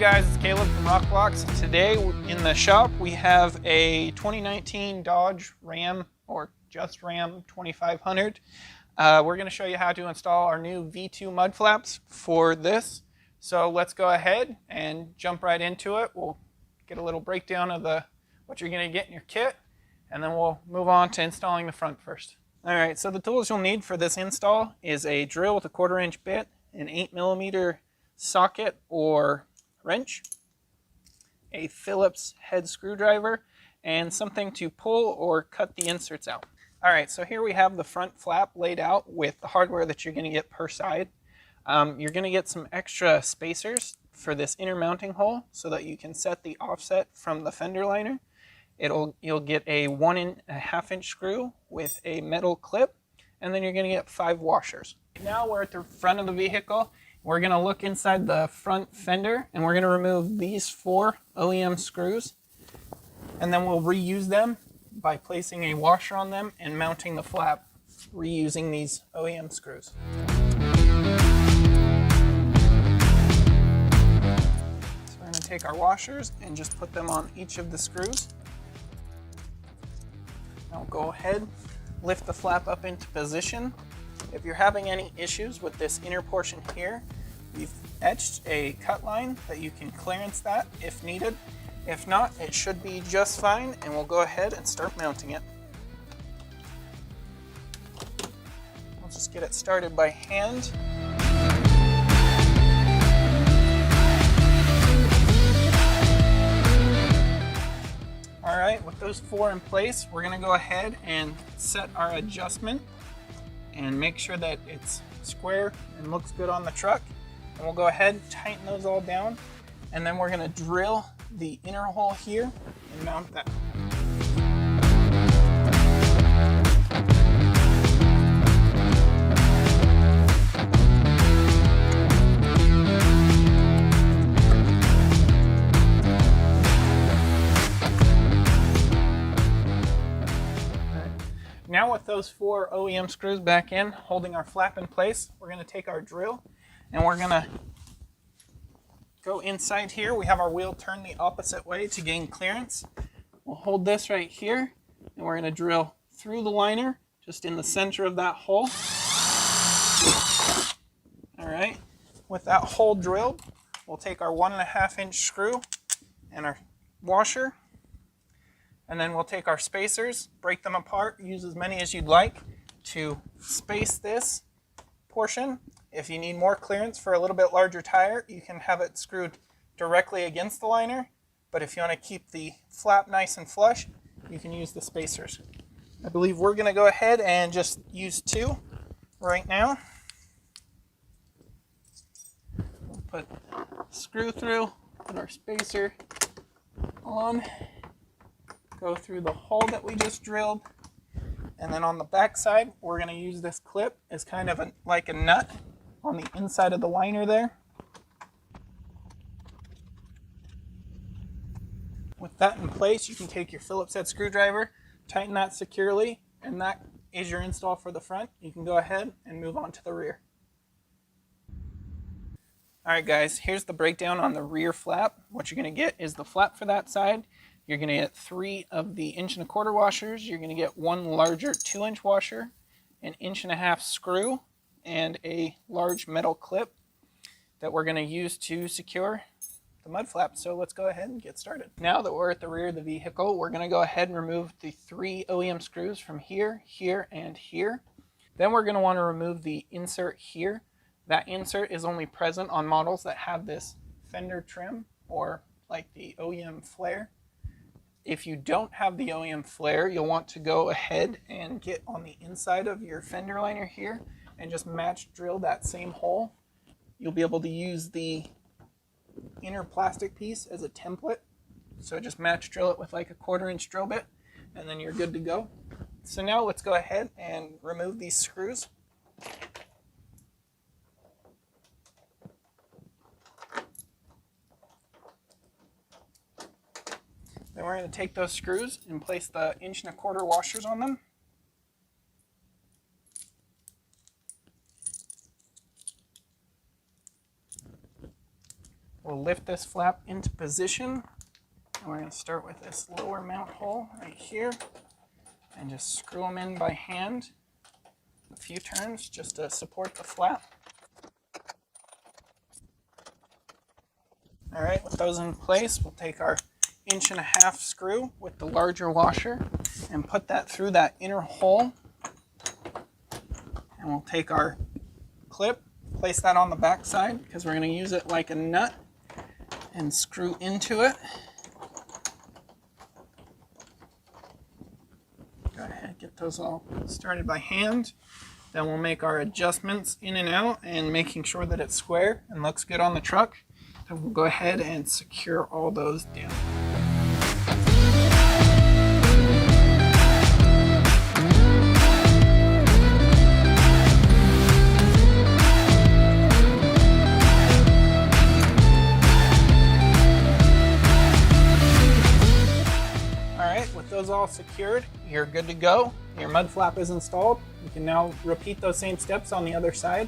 guys, it's Caleb from Rock Blocks. Today in the shop we have a 2019 Dodge Ram, or just Ram 2500. We're going to show you how to install our new V2 mud flaps for this. So let's go ahead and jump right into it. We'll get a little breakdown of what you're going to get in your kit, and then we'll move on to installing the front first. Alright, so the tools you'll need for this install is a drill with a 1/4 inch bit, an 8mm socket or wrench, a Phillips head screwdriver, and something to pull or cut the inserts out. Alright, so here we have the front flap laid out with the hardware that you're going to get per side. You're going to get some extra spacers for this inner mounting hole so that you can set the offset from the fender liner. You'll get a 1.5 inch screw with a metal clip, and then you're going to get 5 washers. Now we're at the front of the vehicle. We're going to look inside the front fender, and we're going to remove these 4 OEM screws, and then we'll reuse them by placing a washer on them and mounting the flap reusing these OEM screws. So we're going to take our washers and just put them on each of the screws. Now go ahead, lift the flap up into position. If you're having any issues with this inner portion here, we've etched a cut line that you can clearance that if needed. If not, it should be just fine, and we'll go ahead and start mounting it. We'll just get it started by hand. Alright, with those 4 in place, we're going to go ahead and set our adjustment and make sure that it's square and looks good on the truck. And we'll go ahead and tighten those all down, and then we're going to drill the inner hole here and mount that. Now with those 4 OEM screws back in, holding our flap in place, we're going to take our drill and we're going to go inside here. We have our wheel turned the opposite way to gain clearance. We'll hold this right here, and we're going to drill through the liner, just in the center of that hole. Alright, with that hole drilled, we'll take our 1.5 inch screw and our washer, and then we'll take our spacers, break them apart, use as many as you'd like to space this portion. If you need more clearance for a little bit larger tire, you can have it screwed directly against the liner. But if you want to keep the flap nice and flush, you can use the spacers. I believe we're going to go ahead and just use 2 right now. We'll put the screw through, put our spacer on, go through the hole that we just drilled, and then on the back side, we're going to use this clip as kind of like a nut on the inside of the liner there. With that in place, you can take your Phillips head screwdriver, tighten that securely, and that is your install for the front. You can go ahead and move on to the rear. Alright guys, here's the breakdown on the rear flap. What you're going to get is the flap for that side. You're going to get 3 of the 1.25 inch washers. You're going to get 1 larger 2-inch washer, an 1.5 inch screw, and a large metal clip that we're going to use to secure the mud flap. So let's go ahead and get started. Now that we're at the rear of the vehicle, we're going to go ahead and remove the 3 OEM screws from here, here, and here. Then we're going to want to remove the insert here. That insert is only present on models that have this fender trim, or like the OEM flare. If you don't have the OEM flare, you'll want to go ahead and get on the inside of your fender liner here and just match drill that same hole. You'll be able to use the inner plastic piece as a template. So just match drill it with like a 1/4 inch drill bit, and then you're good to go. So now let's go ahead and remove these screws. Then we're going to take those screws and place the 1.25 inch washers on them. We'll lift this flap into position. And we're going to start with this lower mount hole right here and just screw them in by hand a few turns just to support the flap. All right, with those in place, we'll take our 1.5 inch screw with the larger washer and put that through that inner hole. And we'll take our clip, place that on the back side because we're going to use it like a nut, and screw into it. Go ahead, get those all started by hand. Then we'll make our adjustments in and out and making sure that it's square and looks good on the truck. Then we'll go ahead and secure all those down. With those all secured, you're good to go. Your mud flap is installed. You can now repeat those same steps on the other side,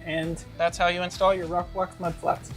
and that's how you install your Rockbox mud flaps.